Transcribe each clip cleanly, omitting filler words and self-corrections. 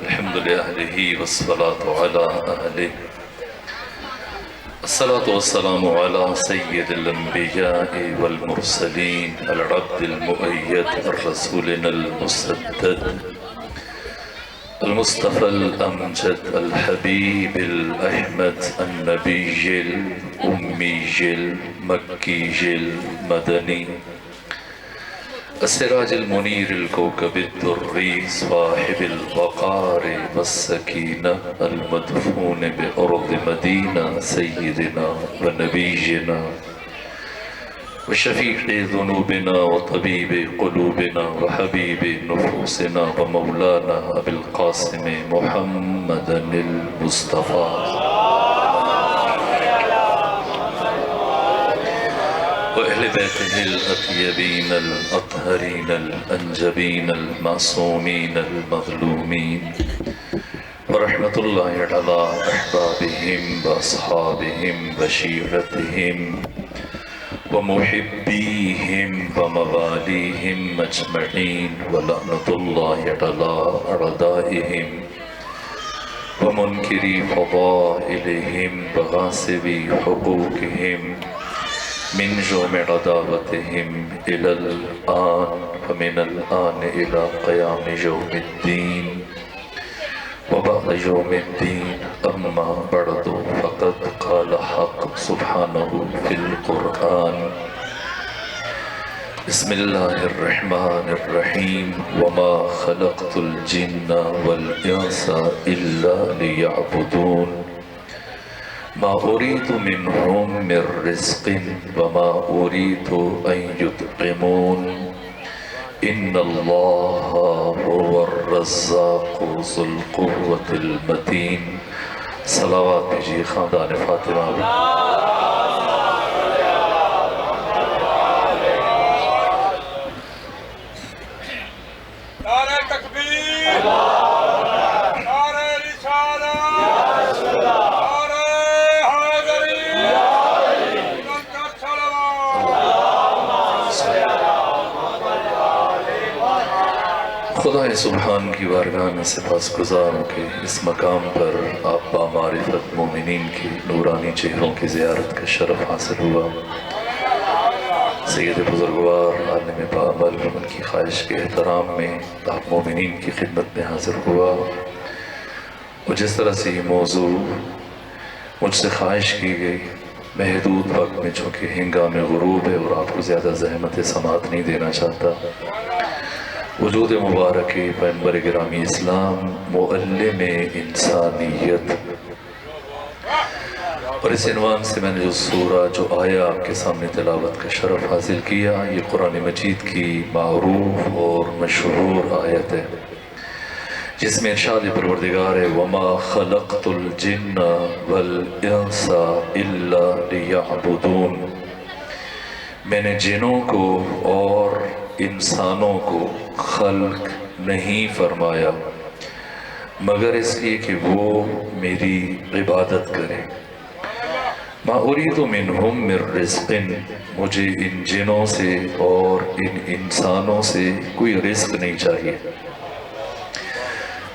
الحمد لله والصلاة على أهله الصلاة والسلام على سيد الأنبياء والمرسلين العبد المؤيد الرسولنا المسدد المصطفى الأمجد الحبيب الأحمد النبي الأمي المكي المدني السراج المنير الكوكب الدري صاحب الوقار والسكينة المدفون بأرض مدينة سيدنا ونبينا وشفيع ذنوبنا وطبيب قلوبنا وحبيب نفوسنا ومولانا أبي القاسم محمد المصطفى وأهل بيته الأطيبين الأطهرين الأنجبين المعصومين المظلومين ورحمة الله على أحبابهم وأصحابهم وشيرتهم ومحبيهم ومواليهم أجمعين ولعنة الله على أعدائهم ومنكري فضائلهم وغاصبي حقوقهم من جوم عداوتهم إلى الآن ومن الآن إلى قيام يوم الدين وبعد يوم الدين أما بعد فقد قال حق سبحانه في القرآن بسم الله الرحمن الرحيم وما خلقت الجن والإنس إلا ليعبدون ما أريد منهم من رزق وما أريد أن يطعمون إن الله هو الرزاق ذو القوة المتين صلوات بجي خاندان فاطمہ نعرہ تکبیر نعرہ رسالہ خدا سبحان کی بارگاہ میں سپاس گزار ہوں کہ اس مقام پر آپ بامعرفت مومنین کی نورانی چہروں کی زیارت کا شرف حاصل ہوا۔ سید بزرگوار عالم باعمل ان کی خواہش کے احترام میں آپ مومنین کی خدمت میں حاضر ہوا اور جس طرح سے یہ موضوع مجھ سے خواہش کی گئی محدود وقت میں چونکہ ہنگام غروب ہے اور آپ کو زیادہ زحمت سماعت نہیں دینا چاہتا، وجود مبارک پیغمبر گرامی اسلام معلم انسانیت، اور اس عنوان سے میں نے جو سورہ جو آیا آپ کے سامنے تلاوت کا شرف حاصل کیا، یہ قرآن مجید کی معروف اور مشہور آیت ہے جس میں ارشاد پروردگار ہے وَمَا خَلَقْتُ الْجِنَّ وَالْإِنسَ إِلَّا لِيَعْبُدُونَ، میں نے جنوں کو اور انسانوں کو خلق نہیں فرمایا مگر اس لیے کہ وہ میری عبادت کریں۔ ما اريد منہم من رزق، مجھے ان جنوں سے اور ان انسانوں سے کوئی رزق نہیں چاہیے۔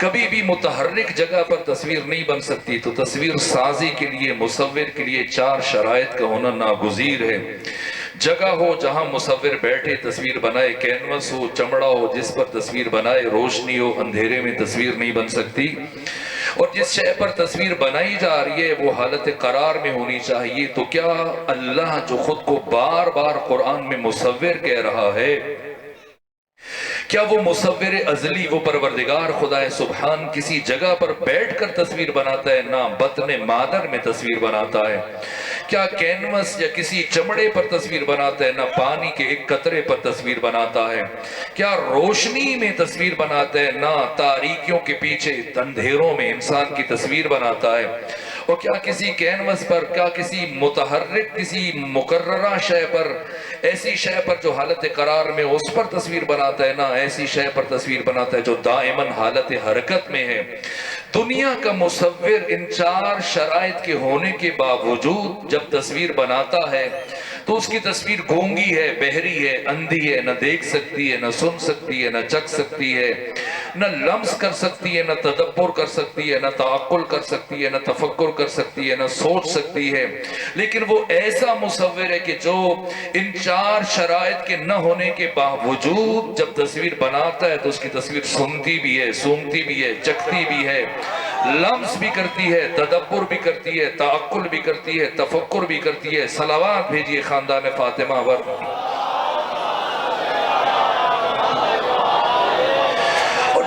کبھی بھی متحرک جگہ پر تصویر نہیں بن سکتی، تو تصویر سازی کے لیے مصور کے لیے 4 شرائط کا ہونا ناگزیر ہے۔ جگہ ہو جہاں مصور بیٹھے تصویر بنائے، کینوس ہو، چمڑا ہو جس پر تصویر بنائے، روشنی ہو، اندھیرے میں تصویر نہیں بن سکتی، اور جس شے پر تصویر بنائی جا رہی ہے وہ حالت قرار میں ہونی چاہیے۔ تو کیا اللہ جو خود کو بار بار قرآن میں مصور کہہ رہا ہے، کیا وہ مصور ازلی، وہ پروردگار خدا سبحان کسی جگہ پر بیٹھ کر تصویر بناتا ہے؟ نہ بطن مادر میں تصویر بناتا ہے۔ کیا کینوس یا کسی چمڑے پر تصویر بناتا ہے؟ نہ پانی کے ایک قطرے پر تصویر بناتا ہے۔ کیا روشنی میں تصویر بناتا ہے؟ نہ تاریکیوں کے پیچھے اندھیروں میں انسان کی تصویر بناتا ہے۔ اور کیا کسی کینوس پر، کیا کسی متحرک، کسی مقررہ شے پر، ایسی شے پر جو حالت قرار میں اس پر تصویر بناتا ہے؟ نہ ایسی شے پر تصویر بناتا ہے جو دائماً حالت حرکت میں ہے۔ دنیا کا مصور ان 4 شرائط کے ہونے کے باوجود جب تصویر بناتا ہے تو اس کی تصویر گونگی ہے، بہری ہے، اندھی ہے، نہ دیکھ سکتی ہے، نہ سن سکتی ہے، نہ چکھ سکتی ہے، نہ لمس کر سکتی ہے، نہ تدبر کر سکتی ہے، نہ تعقل کر سکتی ہے، نہ تفکر کر سکتی ہے، نہ سوچ سکتی ہے۔ لیکن وہ ایسا مصور ہے کہ جو ان 4 شرائط کے نہ ہونے کے باوجود جب تصویر بناتا ہے تو اس کی تصویر سنتی بھی ہے، سونگتی بھی ہے، چکھتی بھی ہے، لمس بھی کرتی ہے، تدبر بھی کرتی ہے، تعقل بھی کرتی ہے، تفکر بھی کرتی ہے۔ صلوات بھیجیے خاندان فاطمہ ور۔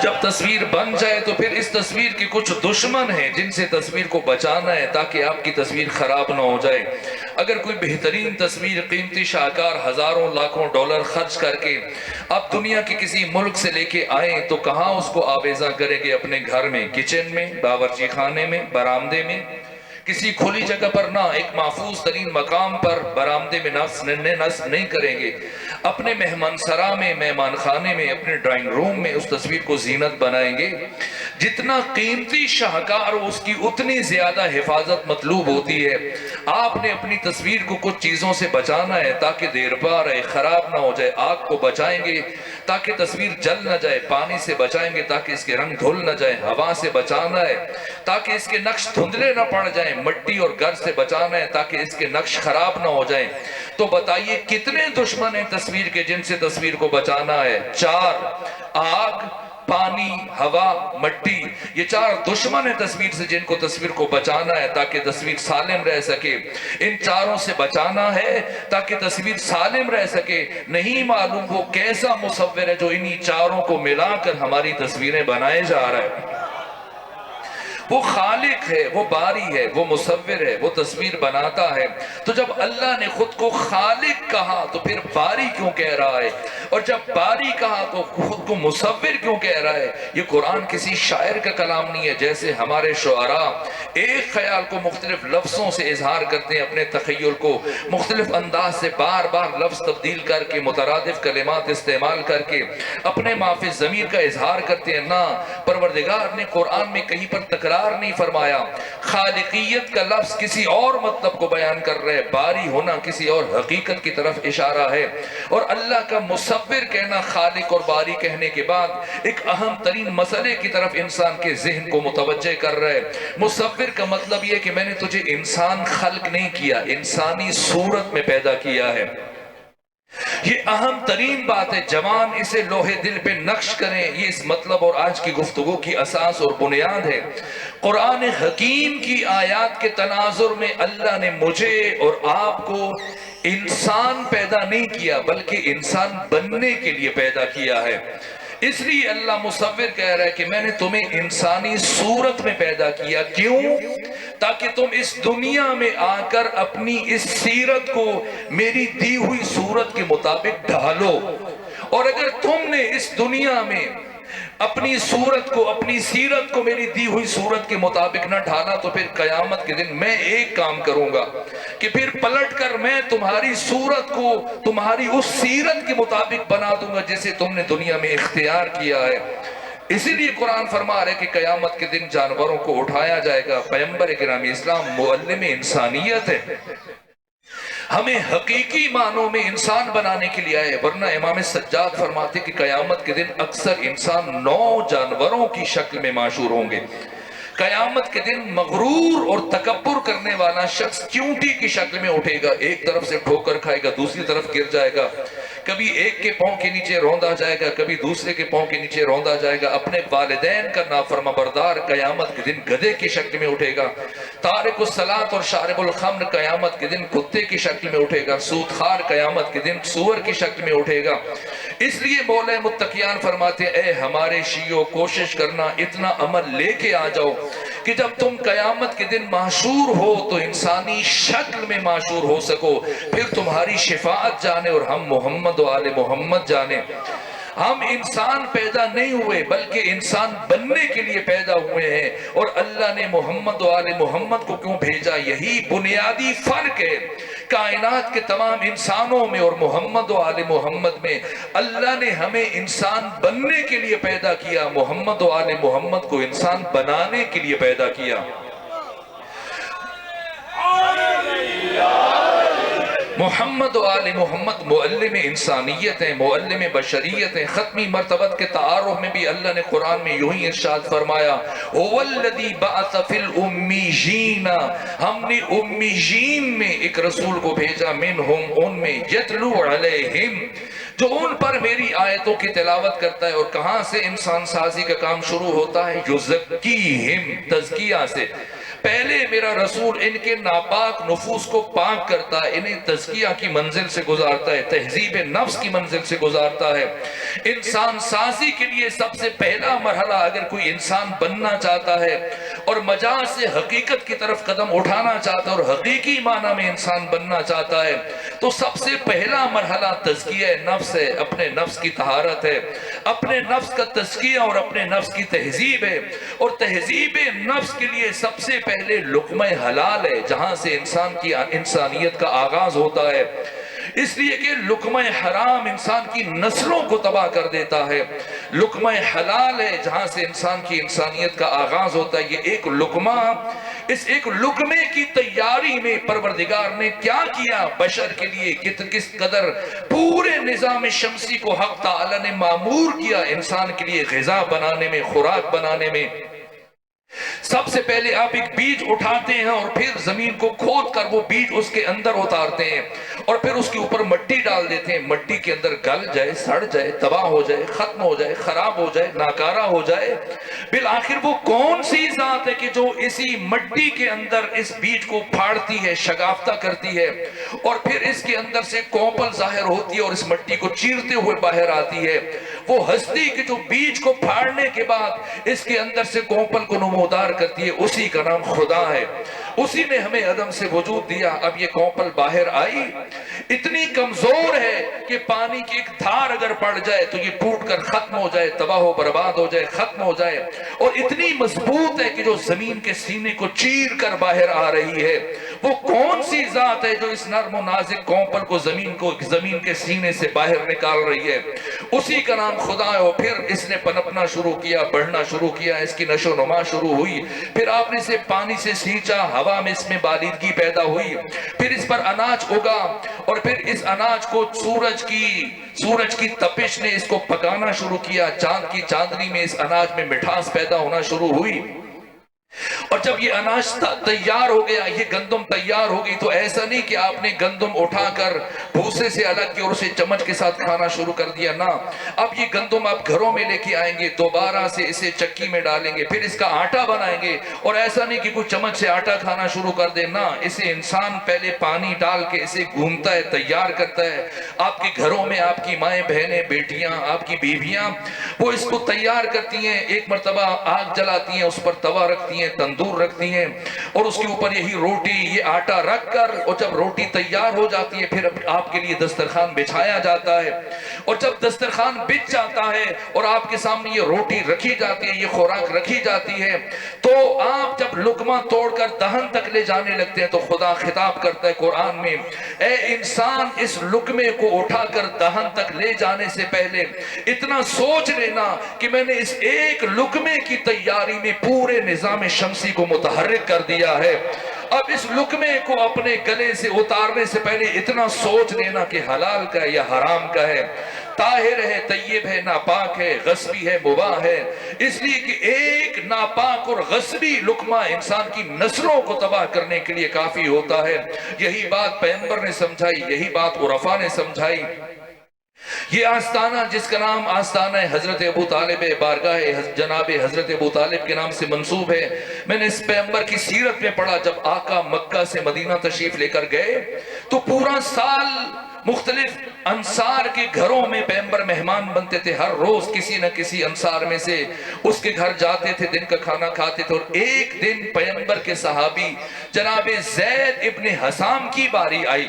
جب تصویر بن جائے تو پھر اس تصویر کے کچھ دشمن ہیں جن سے تصویر کو بچانا ہے تاکہ آپ کی تصویر خراب نہ ہو جائے۔ اگر کوئی بہترین تصویر قیمتی شاہکار ہزاروں لاکھوں ڈالر خرچ کر کے آپ دنیا کے کسی ملک سے لے کے آئیں تو کہاں اس کو آویزاں کریں گے؟ اپنے گھر میں، کچن میں، باورچی خانے میں، برآمدے میں، کسی کھلی جگہ پر نہ، ایک محفوظ ترین مقام پر برآمدے میں نصب نہیں کریں گے۔ اپنے مہمان سرا میں، مہمان خانے میں، اپنے ڈرائنگ روم میں اس تصویر کو زینت بنائیں گے۔ جتنا قیمتی شاہکار ہو اس کی اتنی زیادہ حفاظت مطلوب ہوتی ہے۔ آپ نے اپنی تصویر کو کچھ چیزوں سے بچانا ہے تاکہ دیر پا رہے، خراب نہ ہو جائے۔ آگ کو بچائیں گے تاکہ تصویر جل نہ جائے، پانی سے بچائیں گے تاکہ اس کے رنگ دھل نہ جائے، ہوا سے بچانا ہے تاکہ اس کے نقش دھندلے نہ پڑ جائیں، مٹی اور گرد سے بچانا ہے تاکہ اس کے نقش خراب نہ ہو جائیں۔ تو بتائیے کتنے دشمن ہیں تصویر کے جن سے تصویر کو بچانا ہے؟ 4، آگ، پانی، ہوا، مٹی، یہ 4 دشمن ہیں تصویر سے جن کو تصویر کو بچانا ہے تاکہ تصویر سالم رہ سکے۔ ان 4 سے بچانا ہے تاکہ تصویر سالم رہ سکے۔ نہیں معلوم وہ کیسا مصور ہے جو انہی 4 کو ملا کر ہماری تصویریں بنائے جا رہا ہے۔ وہ خالق ہے، وہ باری ہے، وہ مصور ہے، وہ تصویر بناتا ہے۔ تو جب اللہ نے خود کو خالق کہا تو پھر باری کیوں کہہ رہا ہے؟ اور جب باری کہا تو خود کو مصور کیوں کہہ رہا ہے؟ یہ قرآن کسی شاعر کا کلام نہیں ہے جیسے ہمارے شعراء ایک خیال کو مختلف لفظوں سے اظہار کرتے ہیں، اپنے تخیل کو مختلف انداز سے بار بار لفظ تبدیل کر کے، مترادف کلمات استعمال کر کے اپنے معافی ضمیر کا اظہار کرتے ہیں۔ نہ، پروردگار نے قرآن میں کہیں پر تکرار نہیں فرمایا۔ خالقیت کا لفظ کسی اور مطلب کو بیان کر رہے، باری ہونا کسی اور حقیقت کی طرف اشارہ ہے۔ اور اللہ کا مصور کہنا خالق اور باری کہنے کے بعد ایک اہم ترین مسئلے کی طرف انسان کے ذہن کو متوجہ کر رہے۔ مصور کا مطلب یہ کہ میں نے تجھے انسان خلق نہیں کیا، انسانی صورت میں پیدا کیا ہے۔ یہ اہم ترین بات ہے، جوان اسے لوہے دل پہ نقش کریں، یہ اس مطلب اور آج کی گفتگو کی اساس اور بنیاد ہے۔ قرآن حکیم کی آیات کے تناظر میں اللہ نے مجھے اور آپ کو انسان پیدا نہیں کیا بلکہ انسان بننے کے لیے پیدا کیا ہے۔ اس لیے اللہ مصور کہہ رہا ہے کہ میں نے تمہیں انسانی صورت میں پیدا کیا۔ کیوں؟ تاکہ تم اس دنیا میں آ کر اپنی اس سیرت کو میری دی ہوئی صورت کے مطابق ڈھالو۔ اور اگر تم نے اس دنیا میں اپنی صورت کو، اپنی سیرت کو میری دی ہوئی صورت کے مطابق نہ ڈھالا تو پھر قیامت کے دن میں ایک کام کروں گا کہ پھر پلٹ کر میں تمہاری صورت کو تمہاری اس سیرت کے مطابق بنا دوں گا جسے تم نے دنیا میں اختیار کیا ہے۔ اسی لیے قرآن فرما رہے کہ قیامت کے دن جانوروں کو اٹھایا جائے گا۔ پیغمبر گرامی اسلام معلم انسانیت ہے۔ ہمیں حقیقی معنوں میں انسان بنانے کے لیے آئے، ورنہ امام سجاد فرماتے کہ قیامت کے دن اکثر انسان 9 جانوروں کی شکل میں معشور ہوں گے۔ قیامت کے دن مغرور اور تکبر کرنے والا شخص چیونٹی کی شکل میں اٹھے گا، ایک طرف سے ٹھوکر کھائے گا، دوسری طرف گر جائے گا، کبھی ایک کے پاؤں کے نیچے روندا جائے گا، کبھی دوسرے کے پاؤں کے نیچے روندا جائے گا۔ اپنے والدین کا نافرما بردار قیامت کے دن گدھے کی شکل میں اٹھے گا۔ تارک الصلاۃ اور شارب الخمر قیامت کے دن کتے کی شکل میں اٹھے گا۔ سود خار قیامت کے دن سور کی شکل میں اٹھے گا۔ اس لیے مولا متقیان فرماتے اے ہمارے شیعوں، کوشش کرنا اتنا عمل لے کے آ جاؤ کہ جب تم قیامت کے دن معشور ہو تو انسانی شکل میں معشور ہو سکو، پھر تمہاری شفاعت جانے اور ہم محمد و آل محمد جانے۔ ہم انسان پیدا نہیں ہوئے بلکہ انسان بننے کے لیے پیدا ہوئے ہیں، اور اللہ نے محمد و آل محمد کو کیوں بھیجا، یہی بنیادی فرق ہے کائنات کے تمام انسانوں میں اور محمد و آل محمد میں۔ اللہ نے ہمیں انسان بننے کے لیے پیدا کیا، محمد و آل محمد کو انسان بنانے کے لیے پیدا کیا۔ محمد و آل محمد معلم انسانیت ہیں، معلم بشریت ہیں۔ ختمی مرتبت کے تعارف میں بھی اللہ نے قرآن میں یوں ہی ارشاد فرمایا هو الذی بعث فی الامیین، ہم نے امیین میں ایک رسول کو بھیجا، منہم ان میں، یتلو علیہم، جو ان پر میری آیتوں کی تلاوت کرتا ہے۔ اور کہاں سے انسان سازی کا کام شروع ہوتا ہے؟ یزکیہم، تزکیہ سے۔ پہلے میرا رسول ان کے ناپاک نفوس کو پاک کرتا ہے، انہیں تزکیہ کی منزل سے گزارتا ہے، تہذیب نفس کی منزل سے گزارتا ہے۔ انسان سازی کے لیے سب سے پہلا مرحلہ اگر کوئی انسان بننا چاہتا ہے اور مجاز سے حقیقت کی طرف قدم اٹھانا چاہتا ہے اور حقیقی معنی میں انسان بننا چاہتا ہے تو سب سے پہلا مرحلہ تزکیہ نفس ہے، اپنے نفس کی طہارت ہے، اپنے نفس کا تزکیہ اور اپنے نفس کی تہذیب ہے۔ اور تہذیب نفس کے لیے سب سے پہلے لقمہ حلال ہے، جہاں سے انسان کی انسانیت کا آغاز ہوتا ہے، اس لیے کہ لقمہ حرام انسان کی نسلوں کو تباہ کر دیتا ہے۔ لقمہ حلال ہے جہاں سے انسان کی انسانیت کا آغاز ہوتا ہے۔ یہ ایک لقمہ، اس ایک لقمے کی تیاری میں پروردگار نے کیا کیا بشر کے لیے، کس قدر پورے نظام شمسی کو حق تعالی نے معمور کیا انسان کے لیے غذا بنانے میں، خوراک بنانے میں۔ سب سے پہلے آپ ایک بیج اٹھاتے ہیں اور پھر زمین کو کھود کر وہ بیج اس کے اندر اتارتے ہیں اور پھر اس کے اوپر مٹی ڈال دیتے ہیں، مٹی کے اندر گل جائے، سڑ جائے، تباہ ہو جائے، ختم ہو جائے، خراب ہو جائے، ناکارہ ہو جائے۔ بالآخر وہ کون سی ذات ہے کہ جو اسی مٹی کے اندر اس بیج کو پھاڑتی ہے، شگافتہ کرتی ہے اور پھر اس کے اندر سے کونپل ظاہر ہوتی ہے اور اس مٹی کو چیرتے ہوئے باہر آتی ہے۔ وہ ہستی کہ جو بیج کو پھاڑنے کے بعد اس کے اندر سے کونپل کو نمودار کرتی ہے، اسی کا نام خدا ہے۔ اسی نے ہمیں عدم سے وجود دیا۔ اب یہ کونپل باہر آئی، اتنی کمزور ہے کہ پانی کی ایک دھار اگر پڑ جائے تو یہ ٹوٹ کر ختم ہو جائے، تباہ و برباد ہو جائے، ختم ہو جائے، اور اتنی مضبوط ہے کہ جو زمین کے سینے کو چیر کر باہر آ رہی ہے۔ وہ کون سی ذات ہے جو اس نرم و نازک کونپل کو زمین کے سینے سے باہر نکال رہی ہے؟ اسی کا نام خدا ہے۔ اور پھر اس نے پنپنا شروع کیا، بڑھنا شروع کیا، اس کی نشو و نما شروع ہوئی، پھر آپ نے اسے پانی سے سینچا، ہوا میں اس میں بالیدگی پیدا ہوئی، پھر اس پر اناج اگا اور پھر اس اناج کو سورج کی تپش نے اس کو پکانا شروع کیا، چاند کی چاندنی میں اس اناج میں مٹھاس پیدا ہونا شروع ہوئی۔ اور جب یہ اناج تیار ہو گیا، یہ گندم تیار ہو گئی، تو ایسا نہیں کہ آپ نے گندم اٹھا کر بھوسے سے الگ کیا اور اسے چمچ کے ساتھ کھانا شروع کر دیا، نہ۔ اب یہ گندم آپ گھروں میں لے کے آئیں گے، دوبارہ سے اسے چکی میں ڈالیں گے، پھر اس کا آٹا بنائیں گے، اور ایسا نہیں کہ کوئی چمچ سے آٹا کھانا شروع کر دے، نہ۔ اسے انسان پہلے پانی ڈال کے اسے گھومتا ہے، تیار کرتا ہے۔ آپ کے گھروں میں آپ کی مائیں، بہنیں، بیٹیاں، آپ کی بیویاں وہ اس کو تیار کرتی ہیں، ایک مرتبہ آگ جلاتی ہیں، اس پر توا رکھتی ہیں، تندور رکھتی ہیں اور اس کے اوپر یہی روٹی، یہ آٹا رکھ کر، اور جب روٹی تیار ہو جاتی ہے پھر آپ کے لیے دسترخوان بچھایا جاتا ہے۔ اور جب دسترخوان بچھ جاتا ہے اور آپ کے سامنے یہ روٹی رکھی جاتی ہے، یہ خوراک رکھی جاتی ہے، تو آپ جب لقمہ توڑ کر دہن تک لے جانے لگتے ہیں تو خدا خطاب کرتا ہے قرآن میں، اے انسان، اس لقمے کو اٹھا کر دہن تک لے جانے سے پہلے اتنا سوچ لینا کہ میں نے اس ایک لقمے کی تیاری میں پورے نظام شمسی کو متحرک کر دیا ہے۔ اب اس لقمے کو اپنے گلے سے اتارنے سے پہلے اتنا سوچ لینا کہ حلال کا ہے یا حرام کا ہے، طاہر ہے، طیب ہے، ناپاک ہے، غصبی ہے، مباح ہے، اس لیے کہ ایک ناپاک اور غصبی لقمہ انسان کی نسلوں کو تباہ کرنے کے لیے کافی ہوتا ہے۔ یہی بات پیغمبر نے سمجھائی، یہی بات عرفاء نے سمجھائی۔ یہ آستانہ جس کا نام آستانہ حضرت ابو طالب بارگاہ جناب حضرت ابو طالب کے نام سے منسوب ہے، میں نے اس پیغمبر کی سیرت میں پڑھا جب آقا مکہ سے مدینہ تشریف لے کر گئے تو پورا سال مختلف انصار کے گھروں میں پیغمبر مہمان بنتے تھے، ہر روز کسی نہ کسی انصار میں سے اس کے گھر جاتے تھے، دن کا کھانا کھاتے تھے۔ اور ایک دن پیغمبر کے صحابی جناب زید ابن حسام کی باری آئی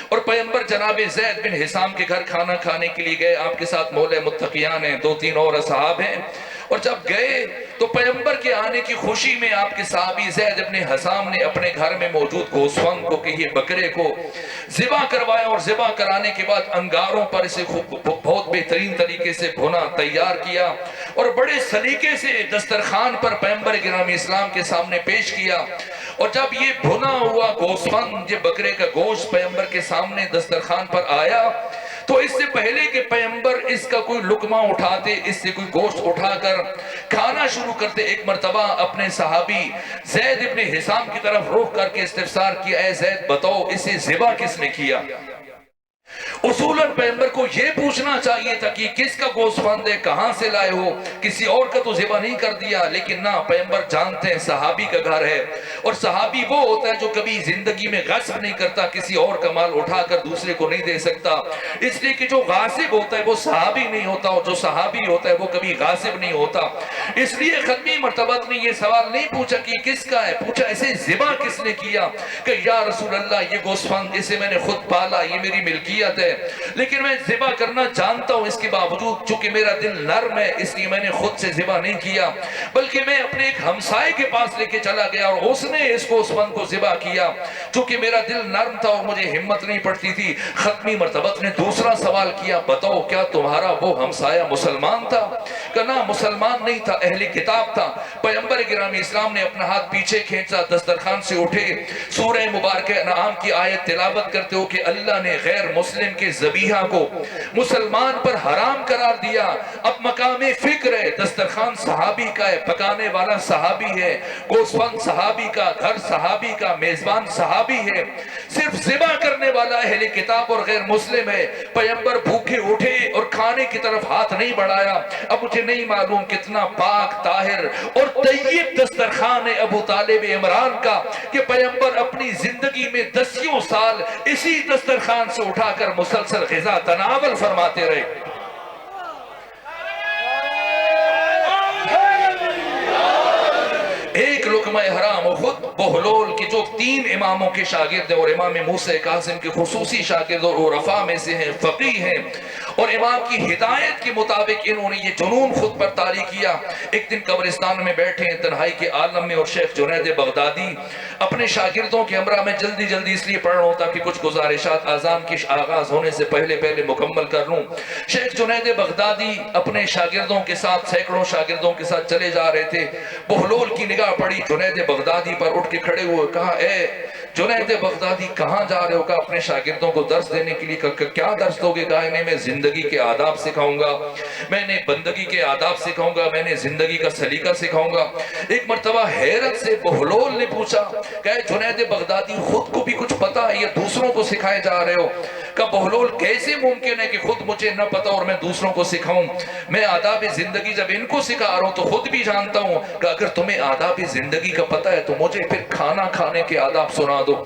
اور پیغمبر جناب زید بن حسام کے گھر کھانا کھانے کے لیے گئے، آپ کے ساتھ مولے متقیان ہیں، 2-3 اور اصحاب ہیں، اور جب گئے تو پیغمبر کے آنے کی خوشی میں آپ کے صحابی زید ابن حسام نے اپنے گھر میں موجود گوسفند کو کہ یہ بکرے کو ذبح کروایا، اور ذبح کرانے کے بعد انگاروں پر اسے بہت بہترین طریقے سے بھنا تیار کیا اور بڑے سلیقے سے دسترخوان پر پیغمبر گرامی اسلام کے سامنے پیش کیا۔ اور جب یہ بھنا ہوا گوسفند، یہ بکرے کا گوشت پیغمبر کے سامنے دسترخوان پر آیا تو اس سے پہلے کہ پیغمبر اس کا کوئی لقمہ اٹھاتے، اس سے کوئی گوشت اٹھا کر کھانا شروع کرتے، ایک مرتبہ اپنے صحابی زید ابن حسام کی طرف رخ کر کے استفسار کیا، اے زید بتاؤ اسے ذبح کس نے کیا؟ اصولاً پیغمبر کو یہ پوچھنا چاہیے تھا کہ کس کا گوسفند ہے، کہاں سے لائے ہو، کسی اور کا تو ذبح نہیں کر دیا، لیکن نہ، پیغمبر جانتے ہیں صحابی کا گھر ہے، اور صحابی وہ ہوتا ہے جو کبھی زندگی میں غصب نہیں کرتا، کسی اور کا مال اٹھا کر دوسرے کو نہیں دے سکتا، اس لیے کہ جو غاصب ہوتا ہے وہ صحابی نہیں ہوتا، اور جو صحابی ہوتا ہے وہ کبھی غاصب نہیں ہوتا۔ اس لیے ختمی مرتبہ نے یہ سوال نہیں پوچھا کہ کس کا ہے، پوچھا اسے ذبح کس نے کیا، کہ یا رسول اللہ یہ گوسفند اسے میں نے خود پالا، یہ میری ملکیت ہے، لیکن میں ذبح کرنا جانتا ہوں، اس کے باوجود چونکہ میرا دل نرم ہے اس لیے میں نے خود سے ذبح نہیں کیا، بلکہ میں اپنے ایک ہمسائے کے پاس لے کے چلا گیا اور اس نے اس گوسفند کو ذبح کیا، چونکہ میرا دل نرم تھا اور مجھے ہمت نہیں پڑتی تھی۔ ختمی مرتبت نے دوسرا سوال کیا، بتاؤ کیا تمہارا وہ ہمسایہ مسلمان تھا؟ کہ نہ، مسلمان نہیں تھا، اہل کتاب تھا۔ پیغمبر گرامی اسلام نے اپنا ہاتھ پیچھے کھینچا، دسترخوان سے اٹھے، سورہ مبارکہ انعام کی آیت تلاوت کرتے ہو کہ اللہ نے غیر مسلم کے ذبیحہ کو مسلمان پر حرام قرار دیا۔ اب مقام فکر ہے، دسترخوان صحابی کا ہے، پکانے والا صحابی ہے، گوسفند صحابی کا، گھر صحابی کا، میزبان صحابی ہے، صرف ذبح کرنے والا اہل کتاب اور غیر مسلم ہے۔ پیغمبر بھوکے اٹھے اور کھانے کی طرف ہاتھ نہیں بڑھایا۔ اب مجھے نہیں معلوم کتنا پاک، طاہر اور طیب دسترخوان ہے ابو طالب عمران کا کہ پیغمبر اپنی زندگی میں 10 سال اسی دسترخوان سے اٹھا کر مسلسل غذا تناول فرماتے رہے۔ ایک لقمہ حرام، خود بہلول کے جو 3 اماموں کے شاگرد ہیں اور امام موسیٰ قاسم کے خصوصی شاگرد اور عرفاء میں سے ہیں، فقیہ ہیں، اور امام کی ہدایت کے مطابق انہوں نے یہ جنون خود پر طاری کیا۔ ایک دن قبرستان میں بیٹھے ہیں تنہائی کے عالم میں، اور شیخ جنید بغدادی اپنے شاگردوں کے ہمراہ میں جلدی اس لیے پڑھ رہا ہوں تاکہ کچھ گزارشات آذان کے آغاز ہونے سے پہلے مکمل کر لوں۔ شیخ جنید بغدادی اپنے شاگردوں کے ساتھ، سینکڑوں شاگردوں کے ساتھ چلے جا رہے تھے۔ بہلول کی نگاہ پڑی جنید بغدادی پر، اٹھ کے کھڑے ہوئے، کہا اے جنید بغدادی کہاں جا رہے ہو؟ کہا اپنے شاگردوں کو درس دینے کے لیے۔ کہا کیا درس دو گے؟ کہا انہیں میں زندگی کے آداب سکھاؤں گا، میں نے بندگی کے آداب سکھاؤں گا، میں نے زندگی کا سلیقہ سکھاؤں گا۔ ایک مرتبہ حیرت سے بہلول نے پوچھا کہ جنید بغدادی خود کو بھی کچھ پتا ہے یا دوسروں کو سکھائے جا رہے ہو؟ کہ بہلول کیسے ممکن ہے کہ خود مجھے نہ پتا اور میں دوسروں کو سکھاؤں؟ میں آداب زندگی جب ان کو سکھا رہا ہوں تو خود بھی جانتا ہوں کہ اگر تمہیں آداب زندگی کا پتا ہے تو مجھے پھر کھانا کھانے کے آداب سنا دو۔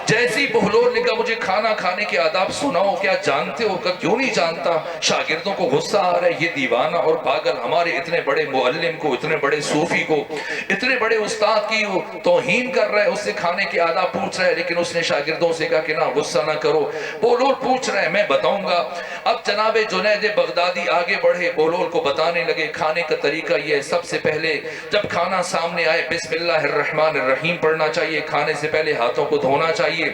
جیسی بہلول نے کہا مجھے کھانا کھانے کے آداب سناؤ، کیا جانتے ہو؟ کہ کیوں نہیں جانتا؟ شاگردوں کو غصہ آ رہا ہے، یہ دیوانہ اور پاگل ہمارے اتنے بڑے معلم کو، اتنے بڑے صوفی کو، اتنے بڑے استاد کی توہین کر رہا ہے، اس سے کھانے کے آداب پوچھ رہا ہے، لیکن اس نے شاگردوں سے کہا کہ نہ، غصہ نہ کرو، بہلول پوچھ رہے ہیں، میں بتاؤں گا۔ اب جناب جنید بغدادی آگے بڑھے، بہلول کو بتانے لگے کھانے کا طریقہ یہ ہے، سب سے پہلے جب کھانا سامنے آئے بسم اللہ الرحمن الرحیم پڑھنا چاہیے، کھانے سے پہلے ہاتھوں کو دھونا چاہیے، چاہیے.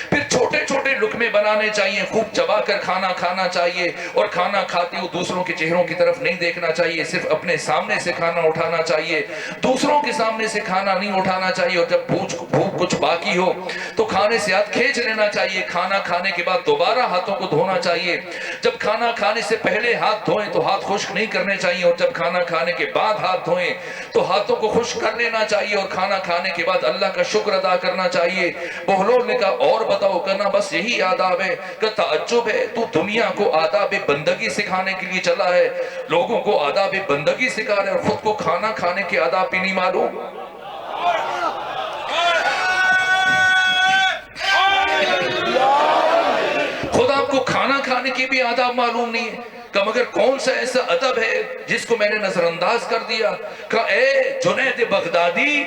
پھر چھوٹے چھوٹے لقمے بنانے چاہیے, خوب چبا کر کھانا کھانا چاہیے, اور کھانا کھاتے ہوئے دوسروں کے چہروں کی طرف نہیں دیکھنا چاہیے, صرف اپنے سامنے سے کھانا اٹھانا چاہیے, دوسروں کے سامنے سے کھانا نہیں اٹھانا چاہیے. اور جب بھوک کچھ باقی ہو تو کھانے سے ہاتھ کھینچ لینا چاہیے. کھانا کھانے کے بعد دوبارہ ہاتھوں کو دھونا چاہیے. جب کھانا کھانے سے پہلے ہاتھ دھوئیں تو ہاتھ خشک نہیں کرنے چاہیے, اور جب کھانا کھانے کے بعد ہاتھ دھوئیں تو ہاتھوں کو خشک کر لینا چاہیے. اور کھانا کھانے کے بعد اللہ کا شکر ادا کرنا چاہیے. بہلول نے کہا اور بتاؤ, کہنا بس یہی آداب ہے. کہ تعجب ہے, تو دنیا کو آداب بندگی سکھانے کے لیے چلا ہے, لوگوں کو آداب بندگی سکھا رہے, اور خود کو کھانا کھانے کے آداب بھی نہیں معلوم. خود آپ کو کھانا کھانے کی بھی آداب معلوم نہیں ہے. کہ مگر کون سا ایسا ادب ہے جس کو میں نے نظر انداز کر دیا. کہ اے جنید بغدادی,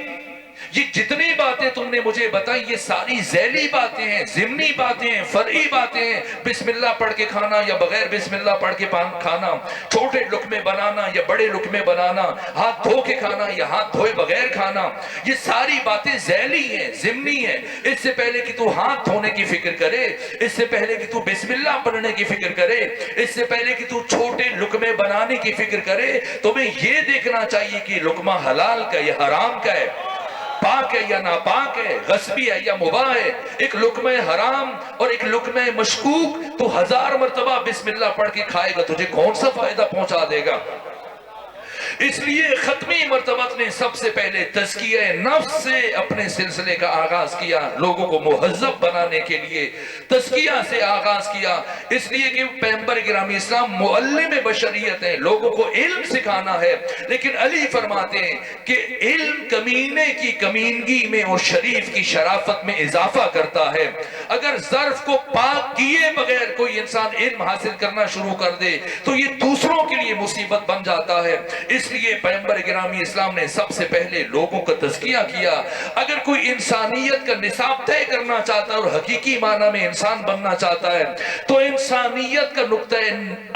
یہ جتنی باتیں تم نے مجھے بتائی یہ ساری ذیلی باتیں ہیں, ضمنی باتیں ہیں, فرعی باتیں ہیں. بسم اللہ پڑھ کے کھانا یا بغیر بسم اللہ پڑھ کے کھانا, چھوٹے لقمے بنانا یا بڑے لقمے بنانا, ہاتھ دھو کے کھانا یا ہاتھ دھوئے بغیر کھانا, یہ ساری باتیں ذیلی ہیں, ضمنی ہیں. اس سے پہلے کہ تو ہاتھ دھونے کی فکر کرے, اس سے پہلے کہ تو بسم اللہ پڑھنے کی فکر کرے, اس سے پہلے کہ تو چھوٹے لقمے بنانے کی فکر کرے, تمہیں یہ دیکھنا چاہیے کہ لقمہ حلال کا یا حرام کا ہے, پاک ہے یا ناپاک ہے, غصبی ہے یا مباح ہے. ایک لقمہ حرام اور ایک لقمہ مشکوک, تو 1000 مرتبہ بسم اللہ پڑھ کے کھائے گا, تجھے کون سا فائدہ پہنچا دے گا؟ اس لیے ختمی مرتبہ نے سب سے پہلے تزکیہ نفس سے اپنے سلسلے کا آغاز کیا, لوگوں کو مہذب بنانے کے لیے تزکیہ سے آغاز کیا. اس لیے کہ پیغمبر گرامی اسلام معلم بشریت ہیں, لوگوں کو علم سکھانا ہے. لیکن علی فرماتے ہیں کہ علم کمینے کی کمینگی میں اور شریف کی شرافت میں اضافہ کرتا ہے. اگر ظرف کو پاک کیے بغیر کوئی انسان علم حاصل کرنا شروع کر دے تو یہ دوسروں کے لیے مصیبت بن جاتا ہے. اس لیے پیغمبر گرامی اسلام نے سب سے پہلے لوگوں کا تزکیہ کیا. اگر کوئی انسانیت کا نصاب طے کرنا چاہتا ہے اور حقیقی معنی میں انسان بننا چاہتا ہے تو انسانیت کا نقطہ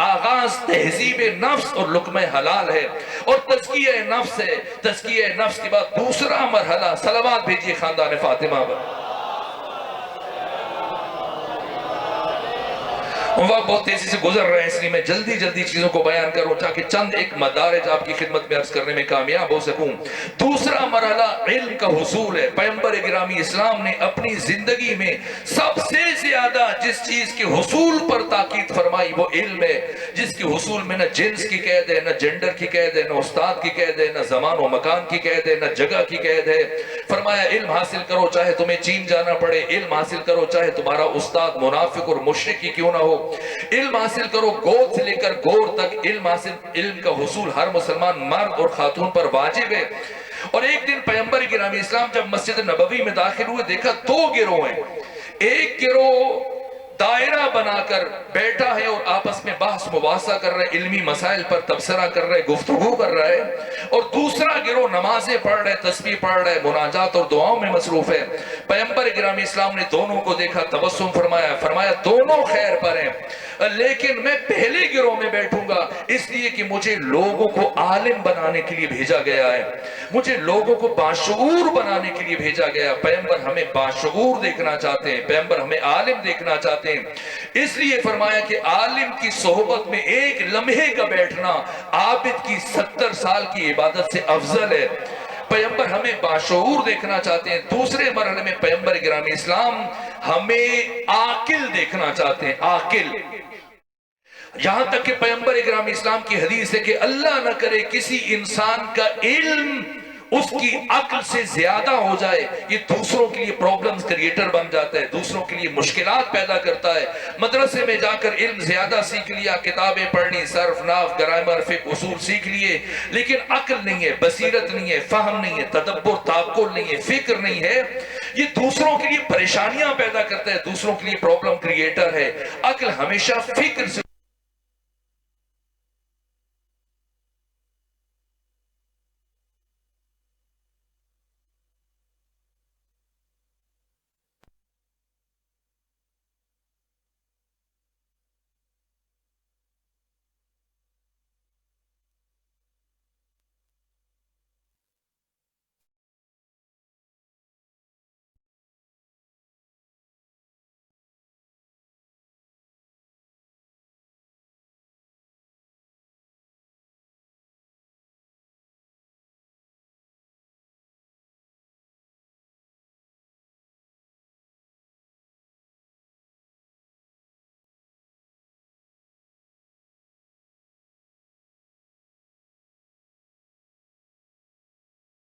آغاز تہذیب نفس اور لقمہ حلال ہے, اور تزکیہ نفس ہے. تزکیہ نفس کے بعد دوسرا مرحلہ, صلوات بھیجیے خاندان فاطمہ پر. وقت بہت تیزی سے گزر رہے ہیں, اس لیے میں جلدی جلدی چیزوں کو بیان کروں تاکہ چند ایک مدارج آپ کی خدمت میں عرض کرنے میں کامیاب ہو سکوں. دوسرا مرحلہ علم کا حصول ہے. پیغمبر گرامی اسلام نے اپنی زندگی میں سب سے زیادہ جس چیز کے حصول پر تاکید فرمائی وہ علم ہے, جس کے حصول میں نہ جنس کی قید ہے, نہ جنڈر کی قید ہے, نہ استاد کی قید ہے, نہ زمان و مکان کی قید ہے, نہ جگہ کی قید ہے. فرمایا علم حاصل کرو چاہے تمہیں چین جانا پڑے, علم حاصل کرو چاہے تمہارا استاد منافق اور مشرک ہی کیوں نہ ہو, علم حاصل کرو گود سے لے کر گور تک. علم کا حصول ہر مسلمان مرد اور خاتون پر واجب ہے. اور ایک دن پیغمبر گرامی اسلام جب مسجد نبوی میں داخل ہوئے, دیکھا 2 گروہ ہیں. ایک گروہ دائرہ بنا کر بیٹھا ہے اور آپس میں بحث مباحثہ کر رہے, علمی مسائل پر تبصرہ کر رہے, گفتگو کر رہے, اور دوسرا گروہ نمازیں پڑھ رہے, تسبیح پڑھ رہے, مناجات اور دعاؤں میں مصروف ہے. پیغمبر گرامی اسلام نے دونوں کو دیکھا, تبسم فرمایا, فرمایا دونوں خیر پر ہیں, لیکن میں پہلے گروہ میں بیٹھوں گا اس لیے کہ مجھے لوگوں کو عالم بنانے کے لیے بھیجا گیا ہے, مجھے لوگوں کو باشعور بنانے کے لیے بھیجا گیا. پیغمبر ہمیں باشعور دیکھنا چاہتے ہیں, پیغمبر ہمیں عالم دیکھنا چاہتے ہیں. اس لیے فرمایا کہ عالم کی صحبت میں ایک لمحے کا بیٹھنا عابد کی 70 سال کی عبادت سے افضل ہے. پیغمبر ہمیں باشعور دیکھنا چاہتے ہیں. دوسرے مرحلے میں پیغمبر گرامی اسلام ہمیں عاقل دیکھنا چاہتے ہیں, عاقل. یہاں تک کہ پیغمبر گرامی اسلام کی حدیث ہے کہ اللہ نہ کرے کسی انسان کا علم اس کی عقل سے زیادہ ہو جائے, یہ دوسروں کے لیے پرابلمز کریٹر بن جاتا ہے, دوسروں کے لیے مشکلات پیدا کرتا ہے. مدرسے میں جا کر علم زیادہ سیکھ لیا, کتابیں پڑھ لی, صرف نحو گرامر فقہ اصول سیکھ لیے, لیکن عقل نہیں ہے, بصیرت نہیں ہے, فہم نہیں ہے, تدبر تعقل نہیں ہے, فکر نہیں ہے, یہ دوسروں کے لیے پریشانیاں پیدا کرتا ہے, دوسروں کے لیے پرابلم کریٹر ہے. عقل ہمیشہ فکر سے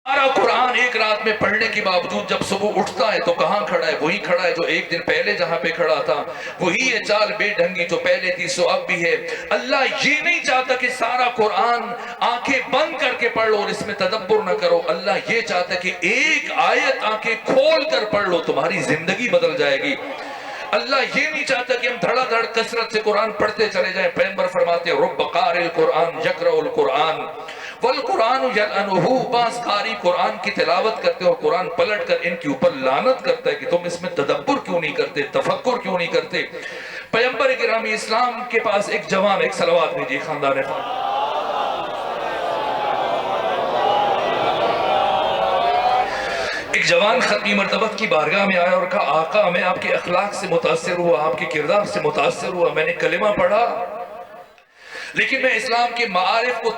سارا قرآن ایک رات میں پڑھنے کے باوجود جب صبح اٹھتا ہے تو کہاں کھڑا ہے؟ وہی کھڑا ہے جو ایک دن پہلے جہاں پہ کھڑا تھا، وہی ہے چال بے ڈھنگی جو پہلے تھی سو اب بھی ہے۔ اللہ یہ نہیں چاہتا کہ سارا قرآن آنکھیں بند کر کے پڑھ لو اور اس میں تدبر نہ کرو، اللہ یہ چاہتا ہے کہ ایک آیت آنکھیں کھول کر پڑھ لو، تمہاری زندگی بدل جائے گی۔ اللہ یہ نہیں چاہتا کہ ہم دھڑا دھڑ کثرت سے قرآن پڑھتے چلے جائیں۔ پیغمبر فرماتے ہیں رب قارئ القرآن یقرأ القرآن والقرآن یلعنہ، بعض قاری قرآن کی تلاوت کرتے اور قرآن پلٹ کر ان کے اوپر لعنت کرتا ہے کہ تم اس میں تدبر کیوں نہیں کرتے، تفکر کیوں نہیں کرتے۔ پیغمبر گرامی اسلام کے پاس ایک جوان، ایک صلوات بھیجیے خاندان خان، ایک جوان ختمی مرتبت کی بارگاہ میں آیا اور کہا آقا میں آپ کے اخلاق سے متاثر ہوا، آپ کے کردار سے متاثر ہوا، میں نے کلمہ پڑھا لیکن میں اسلام کے معارف کو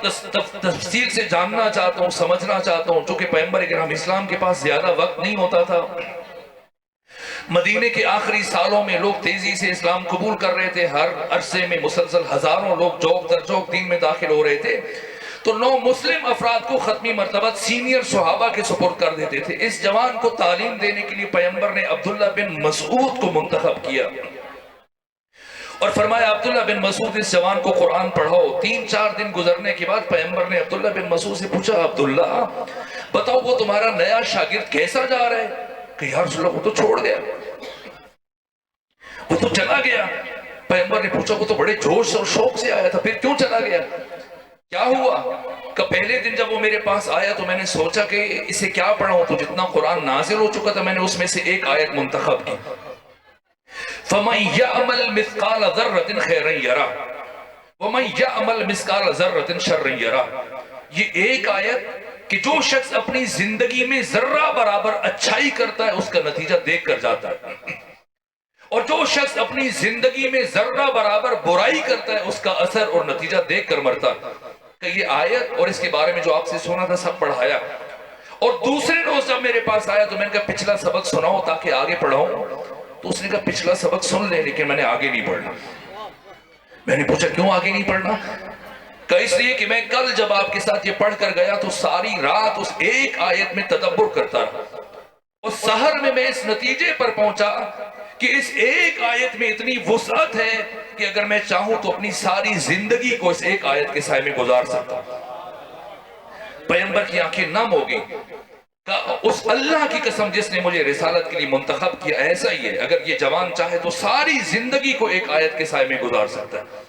تفصیل سے جاننا چاہتا ہوں، سمجھنا چاہتا ہوں، چونکہ پیغمبر کرام اسلام کے پاس زیادہ وقت نہیں ہوتا تھا۔ مدینے کے آخری سالوں میں لوگ تیزی سے اسلام قبول کر رہے تھے، ہر عرصے میں مسلسل ہزاروں لوگ جوک در جوک دین میں داخل ہو رہے تھے، تو 9 مسلم افراد کو ختمی مرتبت سینئر صحابہ کے سپرد کر دیتے تھے۔ اس جوان کو تعلیم دینے کے لیے پیغمبر نے عبداللہ بن مسعود کو منتخب کیا اور فرمایا عبداللہ بن مسعود اس جوان کو قرآن پڑھاؤ۔ 3-4 دن گزرنے کے بعد پیغمبر نے عبداللہ بن مسعود سے پوچھا عبداللہ بتاؤ وہ تمہارا نیا شاگرد کیسا جا رہا ہے؟ کہ یا رسول اللہ وہ تو چھوڑ گیا، وہ تو چلا گیا۔ پیغمبر نے پوچھا وہ تو بڑے جوش اور شوق سے آیا تھا، پھر کیوں چلا گیا؟ کیا ہوا؟ کہ پہلے دن جب وہ میرے پاس آیا تو میں نے سوچا کہ اسے کیا پڑھاؤں، تو جتنا قرآن نازل ہو چکا تھا میں نے اس میں سے ایک آیت منتخب کی، فَمَنْ يَعْمَلْ مِثْقَالَ ذَرَّةٍ خَيْرًا يَرَهُ وَمَنْ يَعْمَلْ مِثْقَالَ ذَرَّةٍ شَرًّا يَرَهُ۔ یہ ایک آیت کہ جو شخص اپنی زندگی میں ذرہ برابر اچھائی کرتا ہے اس کا نتیجہ دیکھ کر جاتا ہے، اور جو شخص اپنی زندگی میں ذرہ برابر برائی کرتا ہے اس کا اثر اور نتیجہ دیکھ کر مرتا ہے۔ کہ یہ آیت اور اس کے بارے میں جو آپ سے سنا تھا سب پڑھایا، اور دوسرے روز جب میرے پاس آیا تو میں نے کہا پچھلا سبق سناؤ تاکہ آگے پڑھاؤں، تو اس نے کہا پچھلا سبق سن لے لیکن میں نے آگے نہیں پڑھنا۔ میں نے پوچھا کیوں آگے نہیں پڑھنا؟ کہ اس لیے کہ میں کل جب آپ کے ساتھ یہ پڑھ کر گیا تو ساری رات اس ایک آیت میں تدبر کرتا رہا، اور سحر میں میں اس نتیجے پر پہنچا کہ اس ایک آیت میں اتنی وسعت ہے کہ اگر میں چاہوں تو اپنی ساری زندگی کو اس ایک آیت کے سائے میں گزار سکتا۔ پیغمبر کی آنکھیں نم ہو گئی، اس اللہ کی قسم جس نے مجھے رسالت کے لیے منتخب کیا ایسا ہی ہے، اگر یہ جوان چاہے تو ساری زندگی کو ایک آیت کے سائے میں گزار سکتا ہے۔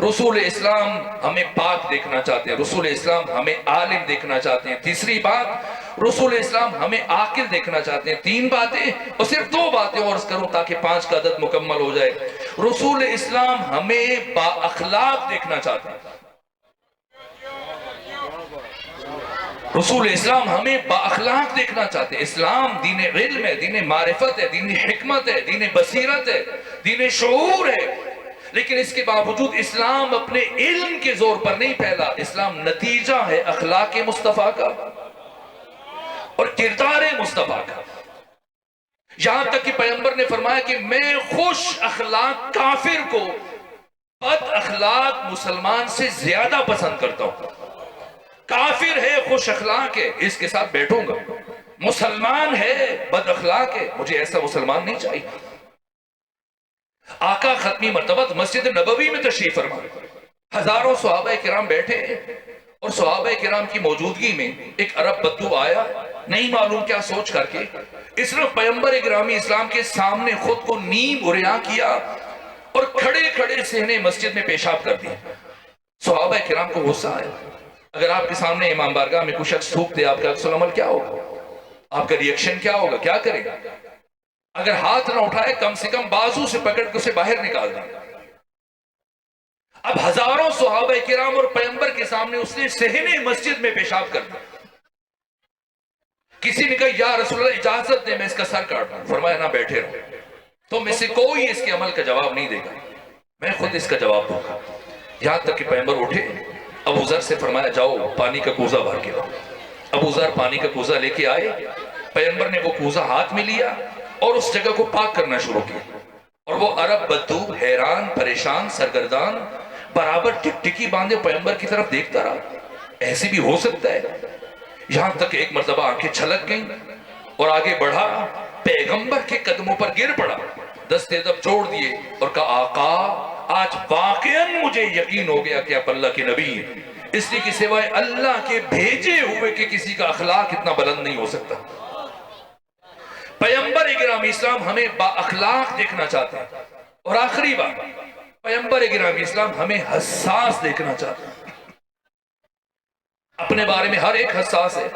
رسول اسلام ہمیں پاک دیکھنا چاہتے ہیں، رسول اسلام ہمیں عالم دیکھنا چاہتے ہیں۔ تیسری بات، رسول اسلام ہمیں عاقل دیکھنا چاہتے ہیں۔ 3 باتیں اور صرف 2 باتیں اور کروں تاکہ 5 کا عدد مکمل ہو جائے۔ رسول اسلام ہمیں با اخلاق دیکھنا چاہتے ہیں، رسول اسلام ہمیں با اخلاق دیکھنا چاہتے ہیں۔ اسلام دین علم ہے، دین معرفت ہے، دین حکمت ہے، دین بصیرت ہے، دین شعور ہے، لیکن اس کے باوجود اسلام اپنے علم کے زور پر نہیں پھیلا، اسلام نتیجہ ہے اخلاق مصطفیٰ کا اور کردار مصطفیٰ کا۔ یہاں تک کہ پیغمبر نے فرمایا کہ میں خوش اخلاق کافر کو بد اخلاق مسلمان سے زیادہ پسند کرتا ہوں۔ کافر ہے، خوش اخلاق ہے، اس کے ساتھ بیٹھوں گا، مسلمان ہے، بد اخلاق ہے، مجھے ایسا مسلمان نہیں چاہیے۔ آقا ختمی مرتبت مسجد نبوی میں تشریف فرما، ہزاروں صحابہ کرام بیٹھے، اور صحابہ کرام کی موجودگی میں ایک عرب بدو آیا، نہیں معلوم کیا سوچ کر کے اس نے پیغمبر گرامی اسلام کے سامنے خود کو نیم اریاں کیا اور کھڑے کھڑے صحن مسجد میں پیشاب کر دیا۔ صحابہ کرام کو غصہ آیا، اگر آپ کے سامنے امام بارگاہ میں کوئی شخص تھوک دے آپ کا عکس العمل کیا ہوگا؟ آپ کا ریئیکشن کیا ہوگا؟ کیا کرے گا؟ اگر ہاتھ نہ اٹھائے کم سے کم بازو سے پکڑ کے اسے باہر نکال دیں۔ اب ہزاروں صحابہ کرام اور پیغمبر کے سامنے اس نے صحن مسجد میں پیشاب کر دیا۔ کسی نے کہا یا رسول اللہ اجازت دے میں اس کا سر کاٹ دوں، فرمایا نہ بیٹھے رہو، تم میں سے کوئی اس کے عمل کا جواب نہیں دے گا، میں خود اس کا جواب دوں گا۔ یہاں تک کہ پیغمبر اٹھے، ابو ذر سے فرمایا جاؤ پانی کا کوزہ بھر کے لاؤ۔ ابو ذر پانی کا کوزہ لے کے آئے، پیغمبر نے وہ کوزہ ہاتھ میں لیا اور اس جگہ کو پاک کرنا شروع کیا، اور وہ عرب بدو حیران پریشان سرگردان برابر ٹک ٹکی باندھے پیغمبر کی طرف دیکھتا رہا۔ ایسے بھی ہو سکتا ہے؟ یہاں تک ایک مرتبہ آنکھیں چھلک گئیں اور آگے بڑھا، پیغمبر کے قدموں پر گر پڑا، دستے دب چھوڑ دیے اور کہا آقا آج واقعاً مجھے یقین ہو گیا کہ آپ اللہ کے نبی ہیں، اس لیے کہ سوائے اللہ کے بھیجے ہوئے کہ کسی کا اخلاق اتنا بلند نہیں ہو سکتا۔ پیغمبر گرامی اسلام ہمیں با اخلاق دیکھنا چاہتے ہیں، اور آخری بات، پیغمبر گرامی اسلام ہمیں حساس دیکھنا چاہتے ہیں۔ اپنے بارے میں ہر ایک حساس ہے،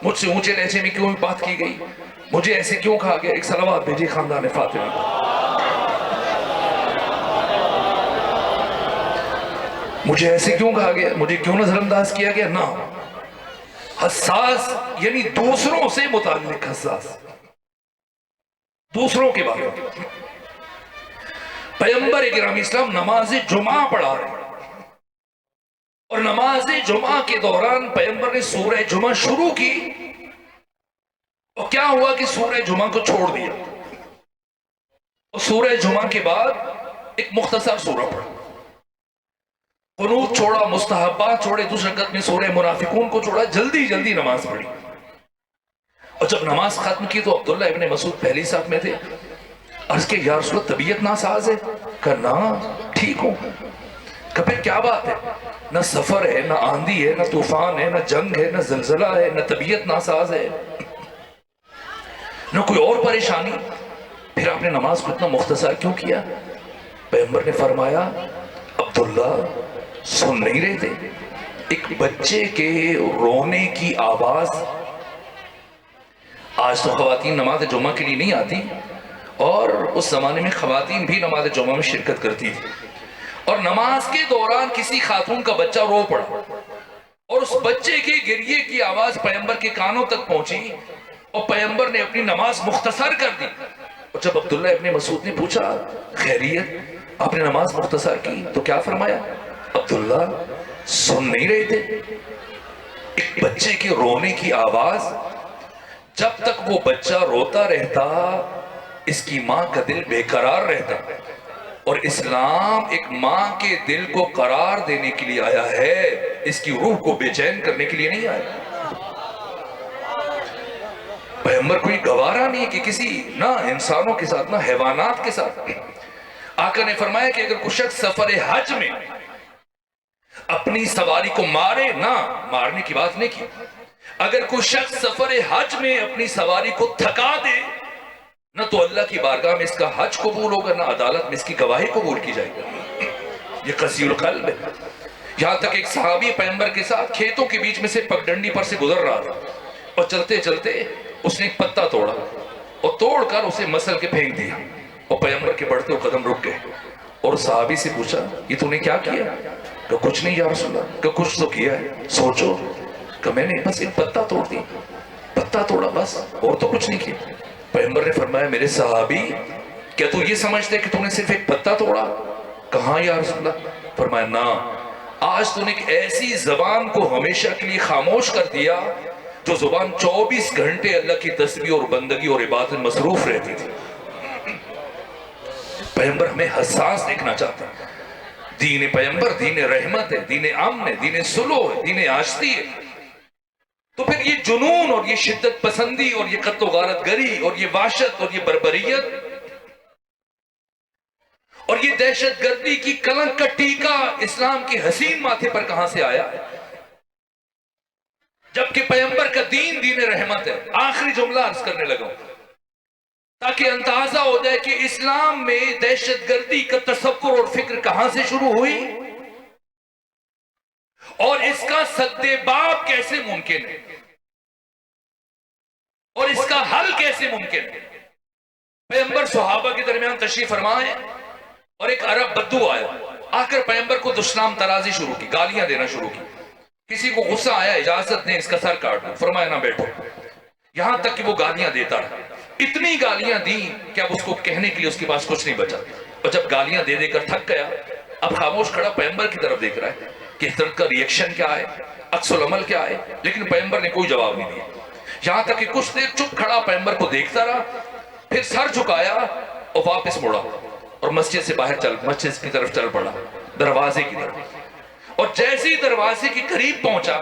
مجھ سے اونچے لہجے میں کیوں بات کی گئی، مجھے ایسے کیوں کہا گیا، ایک صلوات بھیجی خاندان فاطمہ، مجھے ایسے کیوں کہا گیا، مجھے کیوں نظر انداز کیا گیا، نہ حساس یعنی دوسروں سے متعلق حساس، دوسروں کے بارے میں۔ پیغمبر گرامی اسلام نماز جمعہ پڑھا رہے ہیں، اور نماز جمعہ کے دوران پیغمبر نے سورہ جمعہ شروع کی، اور کیا ہوا کہ سورہ جمعہ کو چھوڑ دیا، اور سورہ جمعہ کے بعد ایک مختصر سورہ پڑھا، قنوت چھوڑا، مستحبات چھوڑے، دوسرے رکعت میں سورہ منافقون کو چھوڑا، جلدی جلدی نماز پڑھی، اور جب نماز ختم کی تو عبداللہ ابن مسعود پہلی صف میں تھے، عرض کہ یا رسول اللہ طبیعت ناساز ہے، کہا نا ٹھیک ہوں، کہ پھر کیا بات ہے، نہ سفر ہے، نہ آندھی ہے، نہ طوفان ہے، نہ جنگ ہے، نہ زلزلہ ہے، نہ طبیعت ناساز ہے، نہ کوئی اور پریشانی، پھر آپ نے نماز کو اتنا مختصر کیوں کیا؟ پیغمبر نے فرمایا عبداللہ سن نہیں رہے تھے ایک بچے کے رونے کی آواز؟ آج تو خواتین نماز جمعہ کے لیے نہیں آتی، اور اس زمانے میں خواتین بھی نماز جمعہ میں شرکت کرتی تھی، اور نماز کے دوران کسی خاتون کا بچہ رو پڑا، اور اس بچے کے گریے کی آواز پیغمبر کے کانوں تک پہنچی، اور پیغمبر نے اپنی نماز مختصر کر دی، اور جب عبداللہ ابن مسعود نے پوچھا خیریت آپ نے نماز مختصر کی تو کیا فرمایا؟ عبداللہ سن نہیں رہے تھے ایک بچے کے رونے کی آواز؟ جب تک وہ بچہ روتا رہتا اس کی ماں کا دل بے قرار رہتا، اور اسلام ایک ماں کے دل کو قرار دینے کے لیے آیا ہے، اس کی روح کو بے چین کرنے کے لیے نہیں آیا۔ پیغمبر کوئی گوارا نہیں کہ کسی نہ انسانوں کے ساتھ نہ حیوانات کے ساتھ۔ آقا نے فرمایا کہ اگر کوئی شخص سفر حج میں اپنی سواری کو مارے، نہ مارنے کی بات نہیں کی، اگر کوئی شخص سفر حج میں اپنی سواری کو تھکا دے، نہ تو اللہ کی بارگاہ میں اس کا حج قبول ہوگا، نہ عدالت میں اس کی گواہی قبول کی جائے گی۔ یہ قصیر القلب ہے۔ یہاں تک ایک صحابی پیغمبر کے ساتھ کھیتوں کے بیچ میں سے پگڈنڈی پر سے گزر رہا تھا، اور چلتے چلتے اس نے ایک پتا توڑا، اور توڑ کر اسے مسل کے پھینک دیا، اور پیغمبر کے بڑھتے ہوئے قدم رک گئے، اور صحابی سے پوچھا یہ تو نے کیا کیا؟ کہ کچھ نہیں یا رسول اللہ، کہ کچھ تو کیا ہے، سوچو، کہ میں نے بس ایک پتا توڑ دیا، پتا توڑا بس، اور تو کچھ نہیں کیا۔ پیغمبر نے فرمایا میرے صحابی کیا تو یہ سمجھتے کہ تو نے صرف ایک پتا توڑا؟ کہاں یا رسول اللہ؟ فرمایا نا، آج تو نے ایک ایسی زبان کو ہمیشہ کے لیے خاموش کر دیا جو زبان 24 گھنٹے اللہ کی تسبیح اور بندگی اور عبادت میں مصروف رہتی تھی۔ پیغمبر ہمیں حساس دیکھنا چاہتا ہے۔ دین پیغمبر دین رحمت ہے، دین امن ہے، دین سلو ہے، دین آشتی ہے، تو پھر یہ جنون اور یہ شدت پسندی اور یہ قتل و غارت گری اور یہ وحشت اور یہ بربریت اور یہ دہشت گردی کی کلنک کا ٹیکا اسلام کے حسین ماتھے پر کہاں سے آیا؟ جبکہ پیغمبر کا دین دین رحمت ہے۔ آخری جملہ عرض کرنے لگا ہوں تاکہ اندازہ ہو جائے کہ اسلام میں دہشت گردی کا تصور اور فکر کہاں سے شروع ہوئی اور اس کا سد باب کیسے ممکن ہے اور اس کا حل کیسے ممکن ہے۔ پیغمبر صحابہ کے درمیان تشریف فرما ہے اور ایک عرب بدو آیا، آ کر پیغمبر کو دشنام ترازی شروع کی، گالیاں دینا شروع کی۔ کسی کو غصہ آیا، اجازت دیں اس کا سر کاٹ دو، فرمایا نہ بیٹھو، یہاں تک کہ وہ گالیاں دیتا رہا۔ اتنی گالیاں دیں کہ اب اس کو کہنے کے لیے اس کے پاس کچھ نہیں بچا، اور جب گالیاں دے دے کر تھک گیا، اب خاموش کھڑا پیغمبر کی طرف دیکھ رہا ہے کہ حضرت کا ریئیکشن کیا ہے، عکس العمل کیا ہے، لیکن پیغمبر نے کوئی جواب نہیں دیا۔ یہاں تک کہ کچھ دیر چپ کھڑا پیغمبر کو دیکھتا رہا، پھر سر جھکایا اور واپس مڑا اور مسجد سے باہر مسجد کی طرف چل پڑا، دروازے کی طرف۔ اور جیسے ہی دروازے کے قریب پہنچا،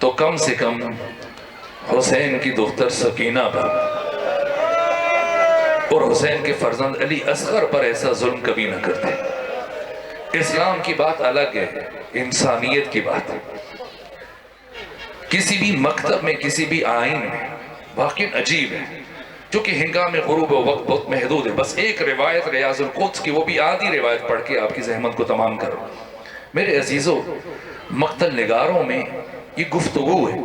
تو کم سے کم حسین کی دختر سکینہ پر اور حسین کے فرزند علی اصغر پر ایسا ظلم کبھی نہ کرتے۔ اسلام کی بات الگ ہے، انسانیت کی بات ہے۔ کسی بھی مکتب میں، کسی بھی آئین میں واقعی عجیب ہے، جو کہ ہنگام غروب وقت بہت محدود ہے۔ بس ایک روایت ریاض القدس کی، وہ بھی آدھی روایت پڑھ کے آپ کی زحمت کو تمام کرو۔ میرے عزیزو، مقتل نگاروں میں یہ گفتگو ہے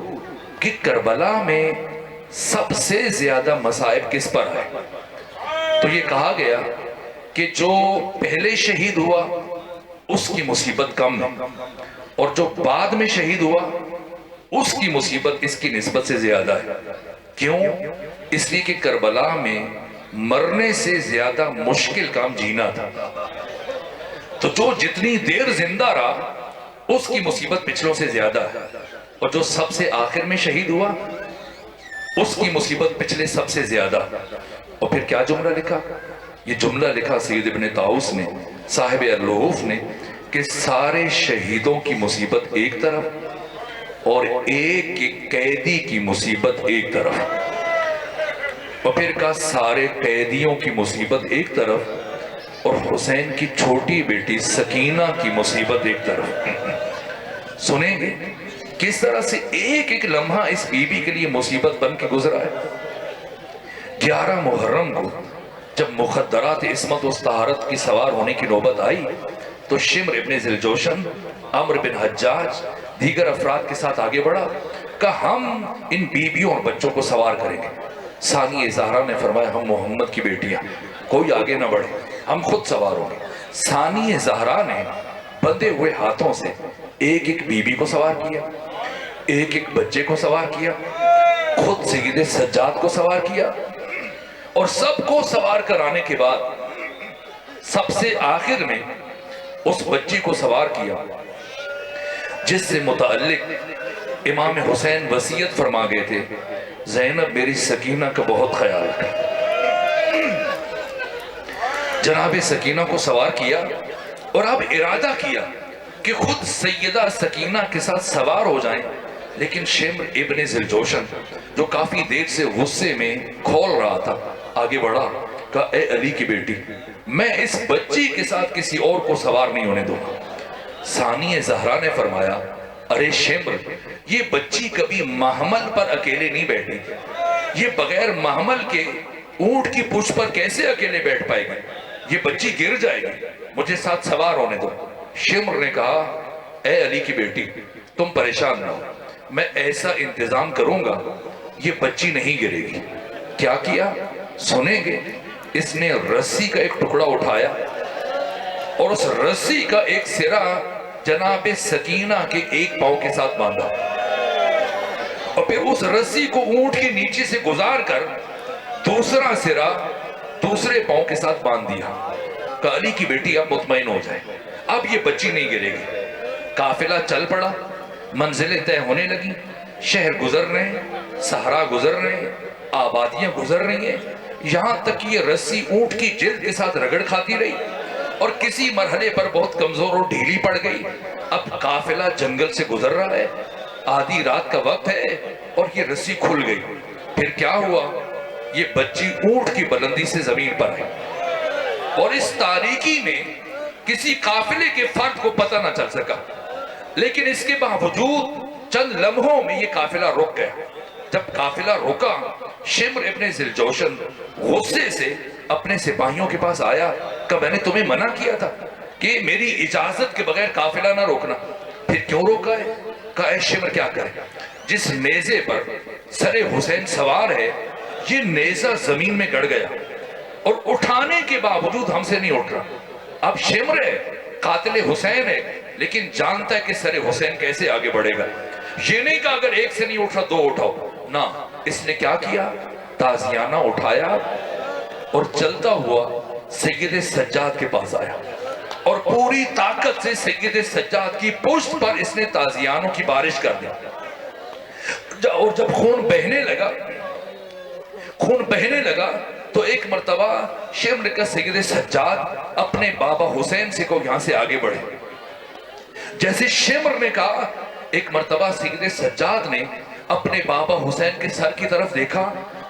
کہ کربلا میں سب سے زیادہ مصائب کس پر آئے؟ تو یہ کہا گیا کہ جو پہلے شہید ہوا اس کی مصیبت کم ہے، اور جو بعد میں شہید ہوا اس کی مصیبت اس کی نسبت سے زیادہ ہے۔ کیوں؟ اس لیے کہ کربلا میں مرنے سے زیادہ مشکل کام جینا تھا۔ تو جو جتنی دیر زندہ رہا اس کی مصیبت پچھلوں سے زیادہ ہے، اور جو سب سے آخر میں شہید ہوا اس کی مصیبت پچھلے سب سے زیادہ۔ اور پھر کیا جملہ لکھا؟ یہ جملہ لکھا سید ابن طاؤس نے، صاحب اللحوف نے، کہ سارے شہیدوں کی مصیبت ایک طرف اور ایک قیدی کی مصیبت ایک طرف، اور پھر کہا سارے قیدیوں کی مصیبت ایک طرف اور حسین کی چھوٹی بیٹی سکینہ کی مصیبت ایک طرف۔ سنیں گے کس طرح سے ایک ایک لمحہ اس بی بی کے لیے مصیبت بن کے گزرا ہے۔ 11 محرم کو جب مخدرات عصمت و طہارت کی سوار ہونے کی نوبت آئی تو شمر ابن ذوالجوشن، عمرو بن حجاج، دیگر افراد کے ساتھ آگے بڑھا، کہا ہم ان بیویوں اور بچوں کو سوار کریں گے۔ ثانیہ زہرا نے فرمایا ہم محمد کی بیٹیاں، کوئی آگے نہ بڑھے، ہم خود سوار ہوں گے۔ ثانیہ زہرا نے بندھے ہوئے ہاتھوں سے ایک ایک بیوی کو سوار کیا، ایک ایک بچے کو سوار کیا، خود سید سجاد کو سوار کیا، اور سب کو سوار کرانے کے بعد سب سے آخر میں اس بچی کو سوار کیا جس سے متعلق امام حسین وصیت فرما گئے تھے، زینب میری سکینہ کا بہت خیال رکھے۔ جناب سکینہ کو سوار کیا اور اب ارادہ کیا کہ خود سیدہ سکینہ کے ساتھ سوار ہو جائیں، لیکن شمر ابن ذوالجوشن جو کافی دیر سے غصے میں کھول رہا تھا آگے بڑھا، کہا اے علی کی بیٹی میں اس بچی کے ساتھ کسی اور کو سوار نہیں ہونے دوں گا۔ ثانیہ زہرا نے فرمایا ارے شمر، یہ بچی کبھی محمل پر اکیلے نہیں بیٹھی، یہ بغیر محمل کے اونٹ کی پشت پر کیسے اکیلے بیٹھ پائے گی؟ یہ بچی گر جائے گی، مجھے ساتھ سوار ہونے دو۔ شمر نے کہا اے علی کی بیٹی تم پریشان نہ ہو، میں ایسا انتظام کروں گا یہ بچی نہیں گرے گی۔ کیا کیا سنیں گے؟ اس نے رسی کا ایک ٹکڑا اٹھایا اور اس رسی کا ایک سرا جناب سکینہ کے ایک پاؤں کے ساتھ باندھا، اور پھر اس رسی کو اونٹ کے نیچے سے گزار کر دوسرا سرا دوسرے پاؤں کے ساتھ باندھ دیا۔ کہ علی کی بیٹی اب مطمئن ہو جائے، اب یہ بچی نہیں گرے گی۔ قافلہ چل پڑا، منزلیں طے ہونے لگیں، شہر گزر رہے ہیں، صحرا گزر رہے ہیں، آبادیاں گزر رہی ہیں، یہاں تک یہ رسی اونٹ کی جلد کے ساتھ رگڑ کھاتی رہی اور کسی مرحلے پر بہت کمزور اور ڈھیلی پڑ گئی۔ اب قافلہ جنگل سے گزر رہا ہے، آدھی رات کا وقت ہے اور یہ رسی کھل گئی۔ پھر کیا ہوا؟ یہ بچی اونٹ کی بلندی سے زمین پر ہے، اور اس تاریکی میں کسی قافلے کے فرد کو پتہ نہ چل سکا، لیکن اس کے باوجود چند لمحوں میں یہ قافلہ رک گیا۔ جب قافلہ رکا، شمر ابن ذوالجوشن غصے سے اپنے سپاہیوں کے پاس آیا، کہ میں نے تمہیں منع کیا تھا کہ میری اجازت کے بغیر قافلہ نہ روکنا، پھر کیوں روکا ہے؟ کہا اے شمر کیا کرے، جس نیزے پر سر حسین سوار ہے یہ نیزہ زمین میں گڑ گیا اور اٹھانے کے باوجود ہم سے نہیں اٹھ رہا۔ اب شمر ہے، قاتل حسین ہے، لیکن جانتا ہے کہ سر حسین کیسے آگے بڑھے گا۔ یہ نہیں کہا اگر ایک سے نہیں اٹھ رہا دو اٹھاؤ، نہ، اس نے کیا کیا؟ تازیانہ اٹھایا اور چلتا ہوا سید سجاد کے پاس آیا اور پوری طاقت سے سید سجاد کی پشت پر اس نے تازیانوں کی بارش کر دی۔ اور جب خون بہنے لگا تو ایک مرتبہ شمر کا سید سجاد اپنے بابا حسین سے کو یہاں سے آگے بڑھے۔ جیسے شمر نے کہا ایک مرتبہ سید سجاد نے اپنے بابا حسین کے سر کی طرف دیکھا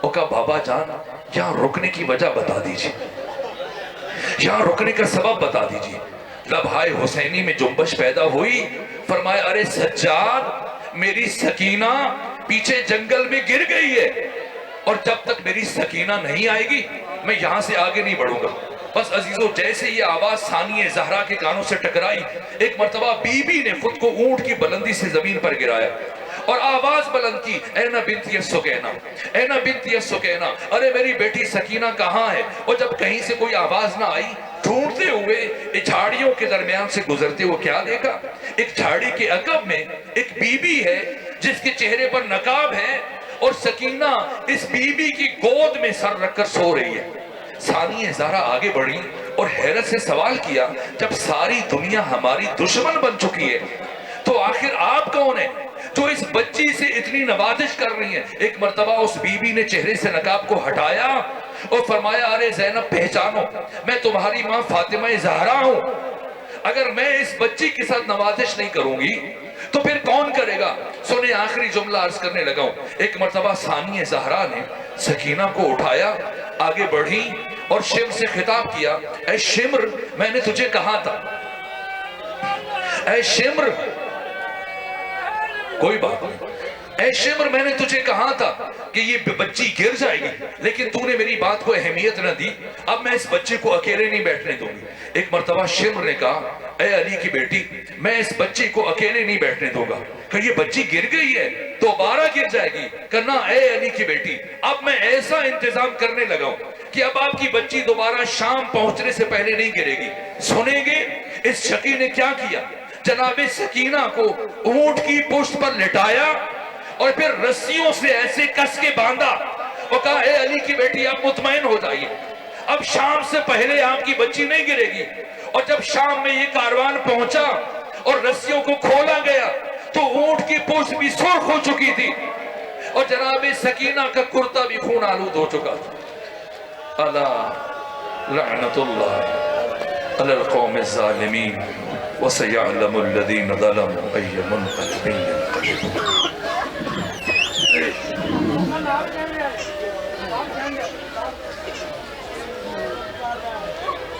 اور کہا بابا جان یہاں رکنے کی وجہ بتا دیجیے، یہاں رکنے کا سبب بتا دیجیے۔ لبہائے حسینی میں جنبش پیدا ہوئی، فرمایا ارے سجاد میری سکینہ پیچھے جنگل میں گر گئی ہے، اور جب تک میری سکینہ نہیں آئے گی میں یہاں سے آگے نہیں بڑھوں گا۔ بس عزیزو جیسے یہ آواز ثانیہ زہرا کے کانوں سے ٹکرائی، ایک مرتبہ بی بی نے خود کو اونٹ کی بلندی سے زمین پر گرایا اور آواز بلند کی، اینا بنت السکینہ، اینا بنت السکینہ، ارے میری بیٹی سکینہ کہاں ہے؟ اور جب کہیں سے کوئی آواز نہ آئی، ڈھونڈتے ہوئے جھاڑیوں کے درمیان سے گزرتے ہوئے کیا دیکھا؟ ایک جھاڑی کے عقب میں ایک بی بی ہے جس کے چہرے پر نقاب ہے، اور سکینہ اس بی بی کی گود میں سر رکھ کر سو رہی ہے۔ ثانیہ زہرا آگے بڑھی اور حیرت سے سوال کیا، جب ساری دنیا ہماری دشمن بن چکی ہے تو آخر آپ کون ہیں جو اس بچی سے اتنی نوازش کر رہی ہیں؟ ایک مرتبہ اس بی بی نے چہرے سے نقاب کو ہٹایا اور فرمایا ارے زینب پہچانو، میں تمہاری ماں فاطمہ زہرا ہوں، اگر میں اس بچی کے ساتھ نوازش نہیں کروں گی تو پھر کون کرے گا؟ سنیں آخری جملہ عرض کرنے لگا ہوں۔ ایک مرتبہ ثانیہ زہرا نے سکینہ کو اٹھایا، آگے بڑھی اور شمر سے خطاب کیا، اے شمر میں نے تجھے کہا تھا، اے شمر کوئی بات نہیں، اے شمر میں نے تجھے کہا تھا کہ یہ بچی گر جائے گی، لیکن تو نے میری بات کو اہمیت نہ دی، اب میں اس بچے کو اکیلے نہیں بیٹھنے دوں گی۔ ایک مرتبہ شمر نے کہا اے علی کی بیٹی میں اس بچی کو اکیلے نہیں بیٹھنے دوں گا، کہ یہ بچی گر گئی ہے دوبارہ گر جائے گی، کہنا اے علی کی بیٹی اب میں ایسا انتظام کرنے لگا ہوں کہ اب آپ کی بچی دوبارہ شام پہنچنے سے پہلے نہیں گرے گی۔ سنیں گے اس شقی نے کیا کیا؟ جناب سکینہ کو اونٹ کی پشت پر لٹایا اور پھر رسیوں سے ایسے کس کے باندھا اور کہا اے علی کی بیٹی آپ مطمئن ہو جائیے، اب شام سے پہلے آپ کی بچی نہیں گرے گی۔ اور جب شام میں یہ کاروان پہنچا اور رسیوں کو کھولا گیا تو اونٹ کی پشت بھی سرخ ہو چکی تھی اور جناب سکینہ کا کرتا بھی خون آلود ہو چکا تھا۔ اللہ لعنت اللہ علی القوم الظالمین وسيعلم الذين ظلموا أي منقلب